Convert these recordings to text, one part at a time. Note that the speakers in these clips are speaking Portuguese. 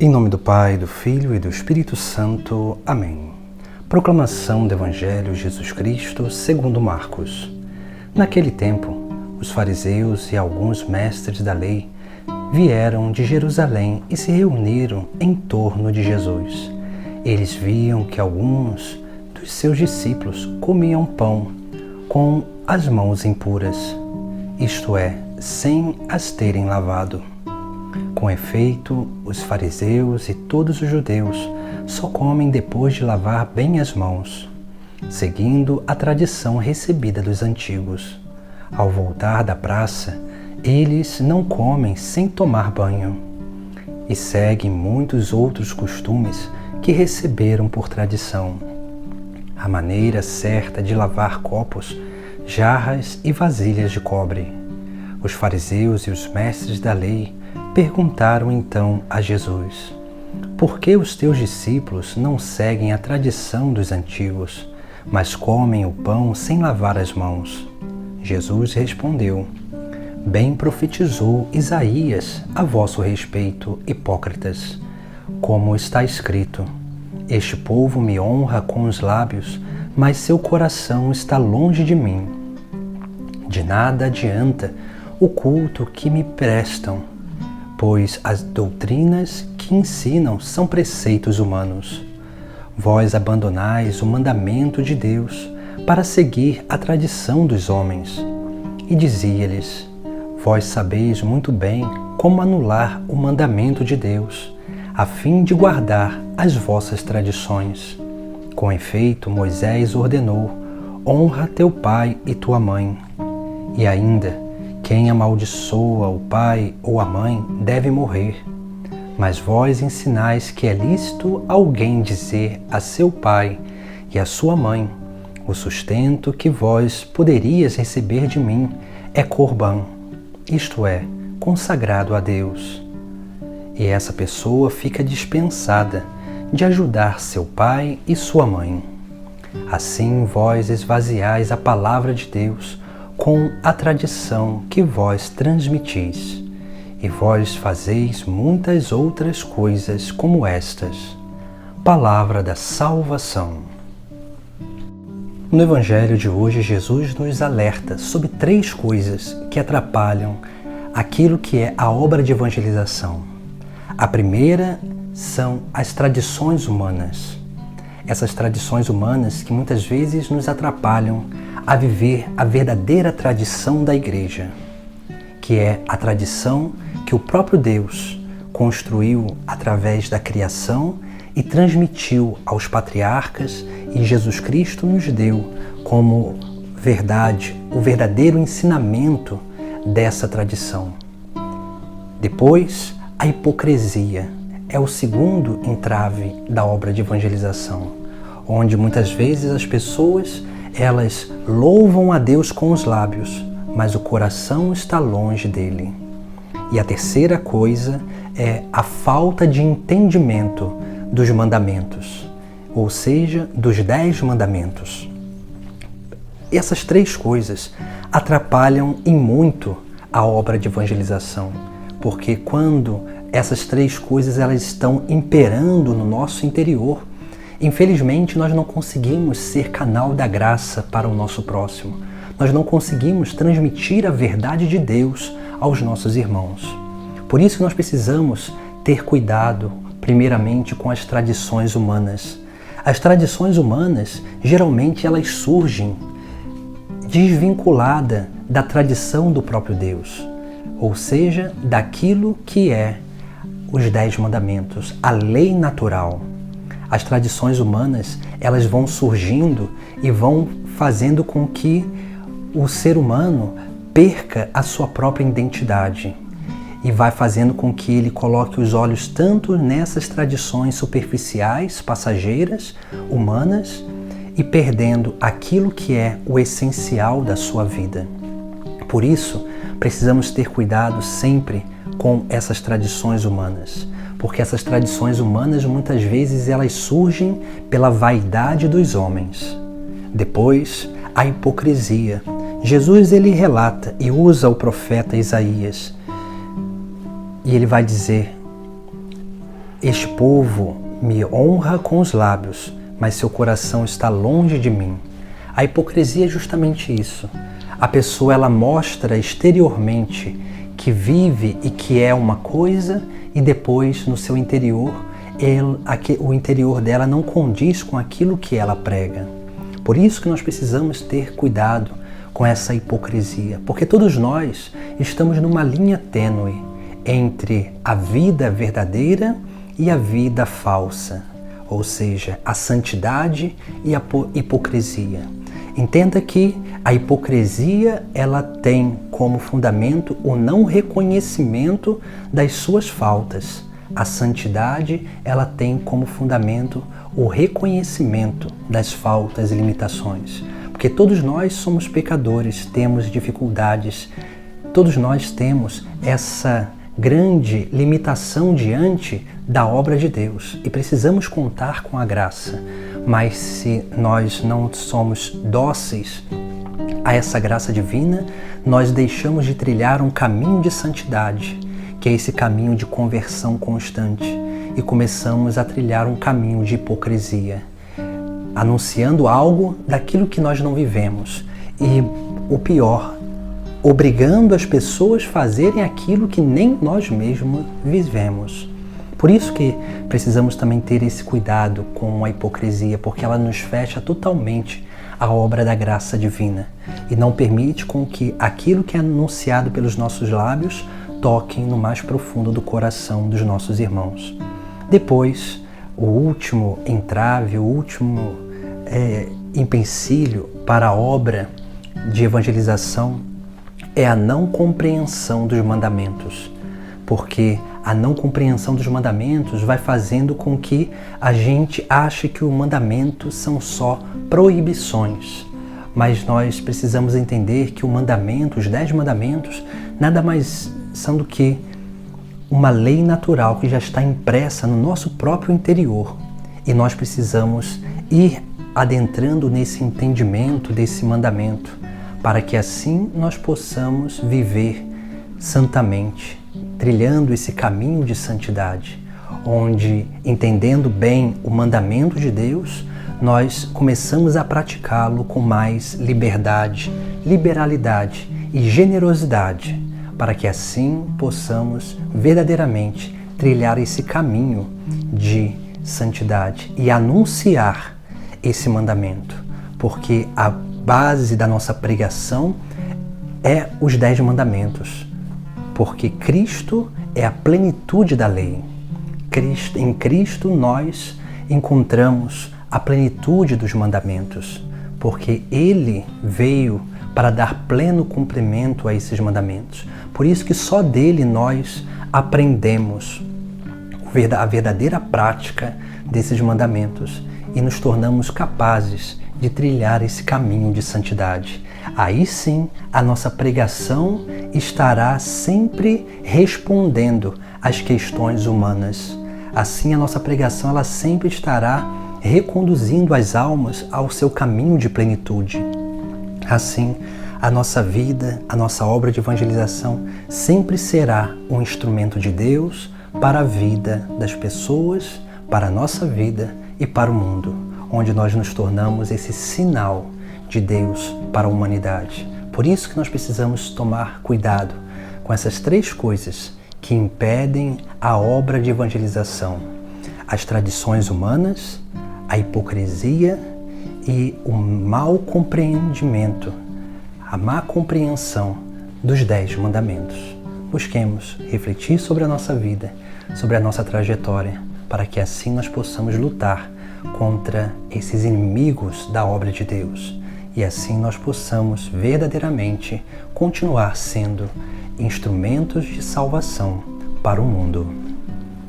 Em nome do Pai, do Filho e do Espírito Santo. Amém. Proclamação do Evangelho de Jesus Cristo segundo Marcos. Naquele tempo, os fariseus e alguns mestres da lei vieram de Jerusalém e se reuniram em torno de Jesus. Eles viam que alguns dos seus discípulos comiam pão com as mãos impuras, isto é, sem as terem lavado. Com efeito, os fariseus e todos os judeus só comem depois de lavar bem as mãos, seguindo a tradição recebida dos antigos. Ao voltar da praça, eles não comem sem tomar banho e seguem muitos outros costumes que receberam por tradição. A maneira certa de lavar copos, jarras e vasilhas de cobre. Os fariseus e os mestres da lei perguntaram então a Jesus: por que os teus discípulos não seguem a tradição dos antigos, mas comem o pão sem lavar as mãos? Jesus respondeu: bem profetizou Isaías a vosso respeito, hipócritas. Como está escrito: este povo me honra com os lábios, mas seu coração está longe de mim. De nada adianta o culto que me prestam, pois as doutrinas que ensinam são preceitos humanos. Vós abandonais o mandamento de Deus para seguir a tradição dos homens. E dizia-lhes: vós sabeis muito bem como anular o mandamento de Deus, a fim de guardar as vossas tradições. Com efeito, Moisés ordenou: honra teu pai e tua mãe. E ainda, quem amaldiçoa o pai ou a mãe deve morrer. Mas vós ensinais que é lícito alguém dizer a seu pai e a sua mãe: o sustento que vós poderias receber de mim é corbã, isto é, consagrado a Deus. E essa pessoa fica dispensada de ajudar seu pai e sua mãe. Assim vós esvaziais a palavra de Deus com a tradição que vós transmitis, e vós fazeis muitas outras coisas como estas. Palavra da salvação. No Evangelho de hoje, Jesus nos alerta sobre 3 coisas que atrapalham aquilo que é a obra de evangelização. A primeira são as tradições humanas. Essas tradições humanas que muitas vezes nos atrapalham a viver a verdadeira tradição da Igreja, que é a tradição que o próprio Deus construiu através da criação e transmitiu aos patriarcas, e Jesus Cristo nos deu como verdade, o verdadeiro ensinamento dessa tradição. Depois, a hipocrisia é o segundo entrave da obra de evangelização, onde muitas vezes as pessoas elas louvam a Deus com os lábios, mas o coração está longe dele. E a terceira coisa é a falta de entendimento dos mandamentos, ou seja, dos 10 mandamentos. Essas 3 coisas atrapalham e muito a obra de evangelização, porque quando essas 3 coisas elas estão imperando no nosso interior, infelizmente, nós não conseguimos ser canal da graça para o nosso próximo. Nós não conseguimos transmitir a verdade de Deus aos nossos irmãos. Por isso, nós precisamos ter cuidado, primeiramente, com as tradições humanas. As tradições humanas, geralmente, elas surgem desvinculada da tradição do próprio Deus, ou seja, daquilo que é os 10 mandamentos, a lei natural. As tradições humanas, elas vão surgindo e vão fazendo com que o ser humano perca a sua própria identidade e vai fazendo com que ele coloque os olhos tanto nessas tradições superficiais, passageiras, humanas, e perdendo aquilo que é o essencial da sua vida. Por isso, precisamos ter cuidado sempre com essas tradições humanas, porque essas tradições humanas muitas vezes elas surgem pela vaidade dos homens. Depois, a hipocrisia. Jesus ele relata e usa o profeta Isaías e ele vai dizer: Este povo me honra com os lábios, mas seu coração está longe de mim. A hipocrisia é justamente isso. A pessoa ela mostra exteriormente que vive e que é uma coisa e depois no seu interior, o interior dela não condiz com aquilo que ela prega. Por isso que nós precisamos ter cuidado com essa hipocrisia, porque todos nós estamos numa linha tênue entre a vida verdadeira e a vida falsa, ou seja, a santidade e a hipocrisia. Entenda que a hipocrisia ela tem como fundamento o não reconhecimento das suas faltas. A santidade ela tem como fundamento o reconhecimento das faltas e limitações. Porque todos nós somos pecadores, temos dificuldades, todos nós temos essa grande limitação diante da obra de Deus e precisamos contar com a graça. Mas se nós não somos dóceis a essa graça divina, nós deixamos de trilhar um caminho de santidade, que é esse caminho de conversão constante, e começamos a trilhar um caminho de hipocrisia, anunciando algo daquilo que nós não vivemos. E o pior, obrigando as pessoas a fazerem aquilo que nem nós mesmos vivemos. Por isso que precisamos também ter esse cuidado com a hipocrisia, porque ela nos fecha totalmente a obra da graça divina e não permite com que aquilo que é anunciado pelos nossos lábios toquem no mais profundo do coração dos nossos irmãos. Depois, o último entrave, o último empecilho para a obra de evangelização é a não compreensão dos mandamentos, porque a não compreensão dos mandamentos vai fazendo com que a gente ache que os mandamentos são só proibições. Mas nós precisamos entender que o mandamento, os 10 mandamentos, nada mais são do que uma lei natural que já está impressa no nosso próprio interior. E nós precisamos ir adentrando nesse entendimento desse mandamento, para que assim nós possamos viver santamente, trilhando esse caminho de santidade, onde, entendendo bem o mandamento de Deus, nós começamos a praticá-lo com mais liberdade, liberalidade e generosidade, para que assim possamos verdadeiramente trilhar esse caminho de santidade e anunciar esse mandamento, porque a base da nossa pregação é os 10 mandamentos, porque Cristo é a plenitude da lei. Em Cristo nós encontramos a plenitude dos mandamentos, porque Ele veio para dar pleno cumprimento a esses mandamentos. Por isso que só dele nós aprendemos a verdadeira prática desses mandamentos e nos tornamos capazes de trilhar esse caminho de santidade. Aí sim, a nossa pregação estará sempre respondendo às questões humanas. Assim, a nossa pregação ela sempre estará reconduzindo as almas ao seu caminho de plenitude. Assim, a nossa vida, a nossa obra de evangelização sempre será um instrumento de Deus para a vida das pessoas, para a nossa vida e para o mundo, onde nós nos tornamos esse sinal de Deus para a humanidade. Por isso que nós precisamos tomar cuidado com essas 3 coisas que impedem a obra de evangelização: as tradições humanas, a hipocrisia e o mau compreendimento, a má compreensão dos 10 mandamentos. Busquemos refletir sobre a nossa vida, sobre a nossa trajetória, para que assim nós possamos lutar contra esses inimigos da obra de Deus e assim nós possamos verdadeiramente continuar sendo instrumentos de salvação para o mundo.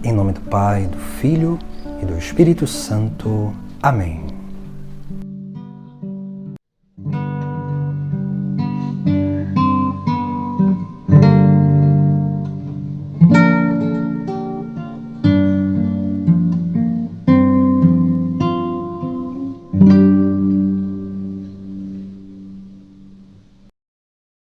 Em nome do Pai, do Filho e do Espírito Santo. Amém.